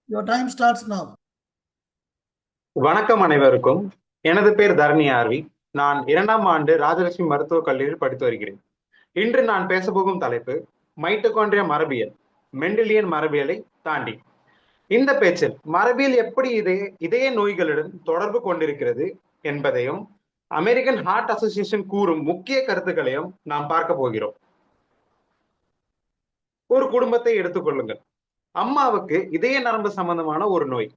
Your time starts now. வணக்கம் அனைவருக்கும். எனது பேர் தரணி ஆர்வி. நான் 2ஆம் ஆண்டு ராஜலட்சுமி மருத்துவக் கல்லூரியில் படித்து வருகிறேன். இன்று நான் பேசப்போகும் தலைப்பு மைட்டோகாண்ட்ரியா மரபியல், மெண்டலியன் மரபியலை தாண்டி. இந்த பேச்சில் மரபியல் எப்படி இதய நோய்களுடன் தொடர்பு கொண்டிருக்கிறது என்பதையும் அமெரிக்கன் ஹார்ட் அசோசியேஷன் கூறும் முக்கிய கருத்துக்களையும் நாம் பார்க்க போகிறோம். ஒரு குடும்பத்தை எடுத்துக்கொள்ளுங்கள். அம்மாவுக்கு இதய நரம்பு சம்பந்தமான ஒரு நோய்.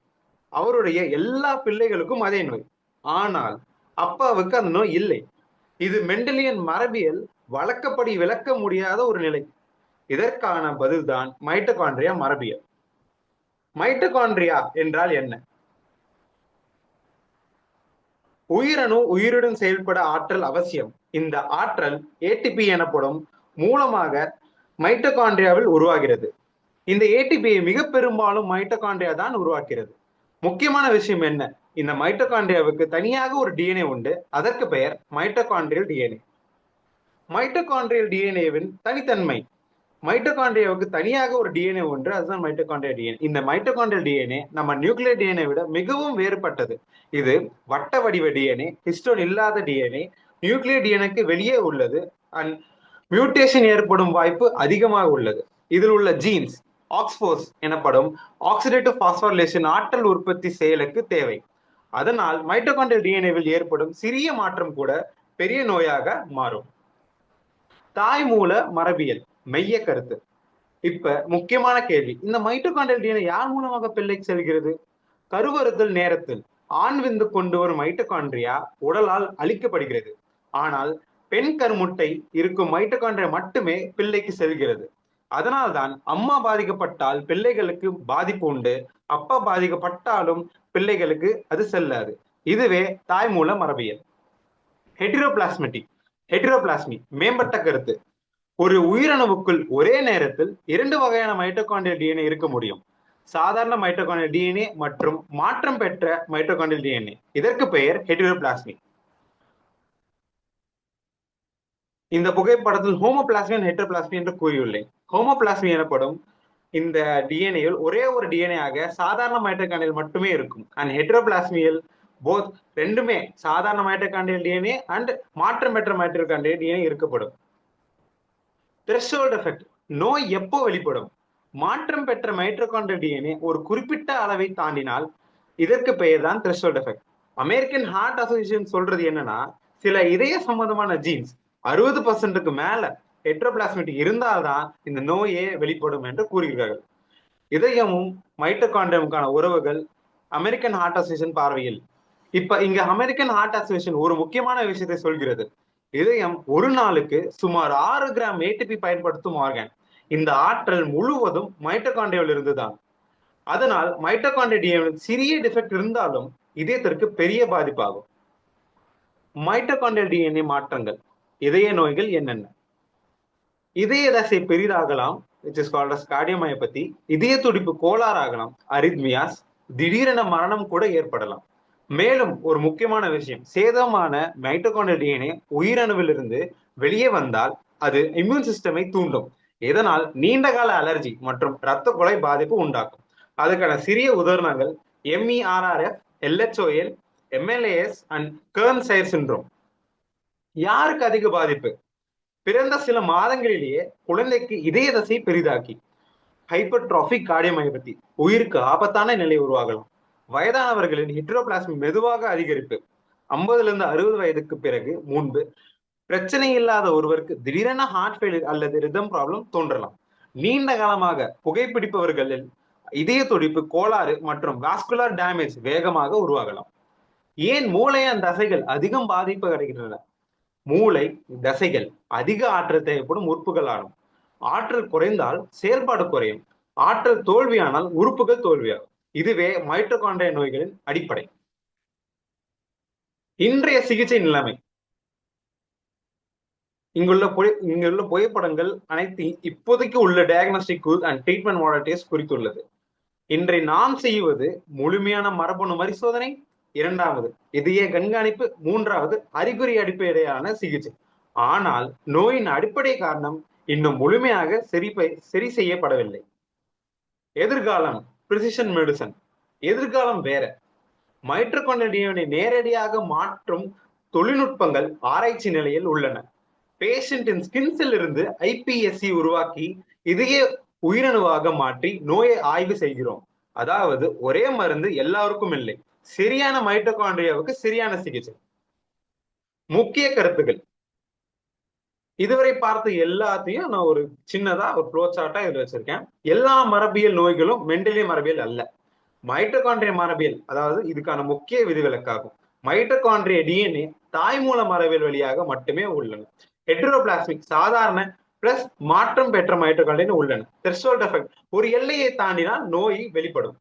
அவருடைய எல்லா பிள்ளைகளுக்கும் அதே நோய். ஆனால் அப்பாவுக்கு அந்த நோய் இல்லை. இது மெண்டலியன் மரபியல் வழக்கப்படி விளக்க முடியாத ஒரு நிலை. இதற்கான பதில்தான் மைட்டோகாண்ட்ரியா மரபியல். மைட்டோகாண்ட்ரியா என்றால் என்ன? உயிரணு உயிருடன் செயல்பட ஆற்றல் அவசியம். இந்த ஆற்றல் ஏடிபி எனப்படும் மூலமாக மைட்டோகாண்ட்ரியாவில் உருவாகிறது. இந்த ஏடிபியை மிக பெரும்பாலும் மைட்டோகாண்ட்ரியா தான் உருவாக்கிறது. முக்கியமான விஷயம் என்ன? இந்த மைட்டோகாண்ட்ரியாவுக்கு தனியாக ஒரு டிஎன்ஏ உண்டு. அதற்கு பெயர் மைட்டோகாண்ட்ரியல் டிஎன்ஏ. மைட்டோகாண்ட்ரியல் டிஎன்ஏவின் தனித்தன்மை. மைட்டோகாண்ட்ரியாவுக்கு தனியாக ஒரு டிஎன்ஏ ஒன்று, அதுதான் மைட்டோகாண்ட்ரியா டிஎன்ஏ. இந்த மைட்டோகாண்ட்ரியல் டிஎன்ஏ நம்ம நியூக்ளியர் டிஎன்ஏ விட மிகவும் வேறுபட்டது. இது வட்ட வடிவ டிஎன்ஏ, ஹிஸ்டோன் இல்லாத டிஎன்ஏ, நியூக்ளியர் டிஎன்ஏக்கு வெளியே உள்ளது. அண்ட் மியூட்டேஷன் ஏற்படும் வாய்ப்பு அதிகமாக உள்ளது. இதில் உள்ள ஜீன்ஸ் ஆக்ஸ்போஸ் எனப்படும் ஆக்சிடேட்டிவ் பாஸ்போரிலேஷன் ஆற்றல் உற்பத்தி செயலுக்கு தேவை. அதனால் மைட்டோகாண்ட்ரியல் டிஎன்ஏவில் ஏற்படும் சிறிய மாற்றம் கூட பெரிய நோயாக மாறும். தாய்மூல மரபியல் மைய கருத்து. இப்ப முக்கியமான கேள்வி, இந்த மைட்டோகாண்ட்ரியல் டிஎன்ஏ யார் மூலமாக பிள்ளைக்கு செல்கிறது? கருவறுத்தல் நேரத்தில் ஆண் விந்து கொண்டு வரும் மைட்டோகாண்ட்ரியா உடலால் அழிக்கப்படுகிறது. ஆனால் பெண் கருமுட்டை இருக்கும் மைட்டோகாண்ட்ரியா மட்டுமே பிள்ளைக்கு செல்கிறது. அதனால்தான் அம்மா பாதிக்கப்பட்டால் பிள்ளைகளுக்கு பாதிப்பு உண்டு, அப்பா பாதிக்கப்பட்டாலும் பிள்ளைகளுக்கு அது செல்லாது. இதுவே தாய்மூல மரபியல். ஹெட்டிரோபிளாஸ்மி மேம்பட்ட கருத்து. ஒரு உயிரணுவுக்குள் ஒரே நேரத்தில் 2 வகையான மைட்டோகாண்ட்ரியல் டிஎன்ஏ இருக்க முடியும். சாதாரண மைட்டோகாண்ட்ரியல் டிஎன்ஏ மற்றும் மாற்றம் பெற்ற மைட்டோகாண்ட்ரியல் டிஎன்ஏ. இதற்கு பெயர் ஹெட்டிரோபிளாஸ்மி. இந்த புகைப்படத்தில் ஹோமோபிளாஸ்மி ஹெட்டரோபிளாஸ்மி என்று கூறியுள்ளேன். ஹோமோபிளாஸ்மி எனப்படும் இந்த டிஎன்ஏவில் ஒரே ஒரு டிஎன்ஏ ஆக சாதாரண மைட்டோகாண்ட்ரியல் மட்டுமே இருக்கும். அண்ட் ஹெட்டரோபிளாஸ்மியில் போத் ரெண்டுமே சாதாரண மைட்டோகாண்ட்ரியல் டிஎன்ஏ அண்ட் மாற்றம் பெற்ற மைட்டோகாண்ட்ரியல் டிஎன்ஏ இருக்கப்படும். Threshold effect. நோய் எப்போ வெளிப்படும்? மாற்றம் பெற்ற மைட்டோகாண்ட்ரியல் டிஎன்ஏ ஒரு குறிப்பிட்ட அளவை தாண்டினால் இதற்கு பெயர் தான் threshold effect. American heart association சொல்றது என்னன்னா, சில இதய சம்பந்தமான ஜீன்ஸ் 60% மேல ஹெட்ரோபிளாஸ்மிக் இருந்தால்தான் இந்த நோயே வெளிப்படும் என்று கூறுகிறார்கள். இதயமும் மைட்டோகாண்ட்ரியமுக்கான உறவுகள் அமெரிக்கன் ஹார்ட் அசோசியேஷன் பார்வையில். இப்ப இங்க அமெரிக்கன் ஹார்ட் அசோசியேஷன் ஒரு முக்கியமான விஷயத்தை சொல்கிறது. இதயம் ஒரு நாளுக்கு சுமார் 6 கிராம் ஏடிபி பயன்படுத்தும் ஆர்கன். இந்த ஆற்றல் முழுவதும் மைட்டோகாண்ட்ரியாவில் இருந்துதான். அதனால் மைட்டோகாண்ட்ரியா சிறிய டிஃபெக்ட் இருந்தாலும் இதயத்திற்கு பெரிய பாதிப்பாகும். மைட்டோகாண்ட்ரியல் டிஎன்ஏ மாற்றங்கள். இதய நோய்கள் என்னென்ன? இதய தசை பெரிதாகலாம், which is called as cardiomyopathy. இதய துடிப்பு கோளாறாகலாம், அரித்மியாஸ். திடீரென மரணம் கூட ஏற்படலாம். மேலும் ஒரு முக்கியமான விஷயம், சேதமான மைட்டோகாண்ட்ரியல் டிஎன்ஏ உயிரணுவிலிருந்து வெளியே வந்தால் அது இம்யூன் சிஸ்டமை தூண்டும். இதனால் நீண்டகால அலர்ஜி மற்றும் இரத்த கொலை பாதிப்பு உண்டாக்கும். அதுக்கான சிறிய உதாரணங்கள் எம்இஆர்ஆர்எஃப், எல்ஹெச்ஓஎல், எம்எல்ஏஎஸ் அண்ட் கர்ன் சைர் சிண்ட்ரோம். யாருக்கு அதிக பாதிப்பு? பிறந்த சில மாதங்களிலேயே குழந்தைக்கு இதய தசை பெரிதாக்கி ஹைப்பர்ட்ராபிக் கார்டியோமயோபதி, உயிருக்கு ஆபத்தான நிலை உருவாகலாம். வயதானவர்களின் ஹெட்ரோபிளாஸ்மி மெதுவாக அதிகரிப்பு. 50 to 60 வயதுக்கு பிறகு முன்பு பிரச்சனை இல்லாத ஒருவருக்கு திடீரென ஹார்ட் ஃபெயிலியர் அல்லது ரிதம் ப்ராப்ளம் தோன்றலாம். நீண்ட காலமாக புகைப்பிடிப்பவர்களில் இதய துடிப்பு கோளாறு மற்றும் வாஸ்குலர் டேமேஜ் வேகமாக உருவாகலாம். ஏன் மூளையின் தசைகள் அதிகம் பாதிப்பு அடைகின்றன? மூளை தசைகள் அதிக ஆற்றல் தேவைப்படும் உறுப்புகள் ஆகும். ஆற்றல் குறைந்தால் செயல்பாடு குறையும். ஆற்றல் தோல்வியானால் உறுப்புகள் தோல்வியாகும். இதுவே மைட்டோகாண்ட்ரியா நோய்களின் அடிப்படை. இன்றைய சிகிச்சை நிலைமை. இங்குள்ள புகைப்படங்கள் அனைத்து இப்போதைக்கு உள்ள டயக்னாஸ்டிக் டூல் அண்ட் ட்ரீட்மெண்ட் மாடலிட்டிஸ் குறித்துள்ளது. இன்றை நாம் செய்வது முழுமையான மரபணு பரிசோதனை, 2வது இதய கண்காணிப்பு, 3வது அறிகுறி அடிப்படையிலான சிகிச்சை. ஆனால் நோயின் அடிப்படை காரணம் இன்னும் முழுமையாக சரி செய்யப்படவில்லை. எதிர்காலம். Precision medicine. எதிர்காலம் வேற. மைட்டோகாண்ட்ரியாவை நேரடியாக மாற்றும் தொழில்நுட்பங்கள் ஆராய்ச்சி நிலையில் உள்ளன. பேஷண்டின் ஸ்கின்ஸில் இருந்து iPSC உருவாக்கி இதய உயிரணுவாக மாற்றி நோயை ஆய்வு செய்கிறோம். அதாவது ஒரே மருந்து எல்லாருக்கும் இல்லை. சரியான மைட்டோகாண்ட்ரியாவுக்கு சரியான சிகிச்சை. முக்கிய கருத்துக்கள். இதுவரை பார்த்த எல்லாத்தையும் நான் ஒரு சின்னதா ஒரு ஃப்ளோ சார்ட்டா இதுல வச்சிருக்கேன். எல்லா மரபியல் நோய்களும் மெண்டலிய மரபியல் அல்ல. மைட்டோகாண்ட்ரிய மரபியல், அதாவது இதுக்கான முக்கிய விதிவிலக்காகும். மைட்டோகாண்ட்ரிய டிஎன்ஏ தாய்மூல மரபியல் வழியாக மட்டுமே உள்ளன. ஹெட்ரோபிளாஸ்மிக் சாதாரண பிளஸ் மாற்றம் பெற்ற மைட்டோகாண்ட்ரியா உள்ளன. த்ரெஷோல்ட் எஃபெக்ட், ஒரு எல்லையை தாண்டினால் நோய் வெளிப்படும்.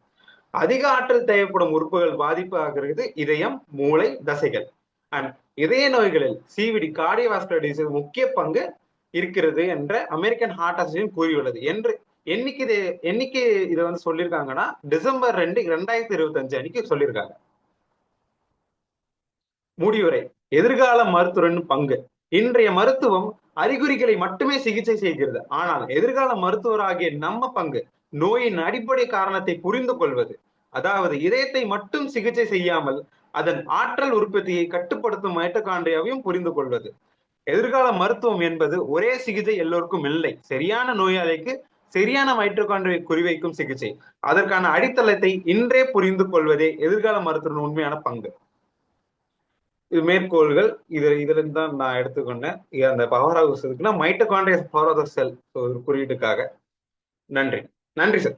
அதிக ஆற்றல் தேவைப்படும் உறுப்புகள் பாதிப்பு ஆகிறது இதயம், மூளை, தசைகள். அண்ட் இதய நோய்களில் சிவிடி கார்டியோவாஸ்குலர் டிசீஸ் முக்கிய பங்கு இருக்கிறது என்ற அமெரிக்கன் ஹார்ட் அசோசியேஷன் கூறியுள்ளது. என்று என்னைக்கு இதை வந்து சொல்லியிருக்காங்கன்னா டிசம்பர் 2, 2025 அன்னைக்கு சொல்லியிருக்காங்க. முடிவுரை. எதிர்கால மருத்துவரின் பங்கு. இன்றைய மருத்துவம் அறிகுறிகளை மட்டுமே சிகிச்சை செய்கிறது. ஆனால் எதிர்கால மருத்துவராகிய நம்ம பங்கு நோயின் அடிப்படை காரணத்தை புரிந்து கொள்வது. அதாவது இதயத்தை மட்டும் சிகிச்சை செய்யாமல் அதன் ஆற்றல் உற்பத்தியை கட்டுப்படுத்தும் மைட்டோகாண்ட்ரியாவையும் புரிந்து கொள்வது. எதிர்கால மருத்துவம் என்பது ஒரே சிகிச்சை எல்லோருக்கும் இல்லை. சரியான நோயாளிக்கு சரியான மைட்டோகாண்ட்ரியை குறிவைக்கும் சிகிச்சை. அதற்கான அடித்தளத்தை இன்றே புரிந்து கொள்வதே எதிர்கால மருத்துவத்தின் உண்மையான பங்கு. இது மேற்கோள்கள். இதுல தான் நான் எடுத்துக்கொண்டேன். அந்த பவர் ஹவுஸ் இருக்குன்னா மைட்டோகாண்ட்ரியா பவர் ஆஃப் த செல் குறியீட்டுக்காக. நன்றி. நன்றி சார்.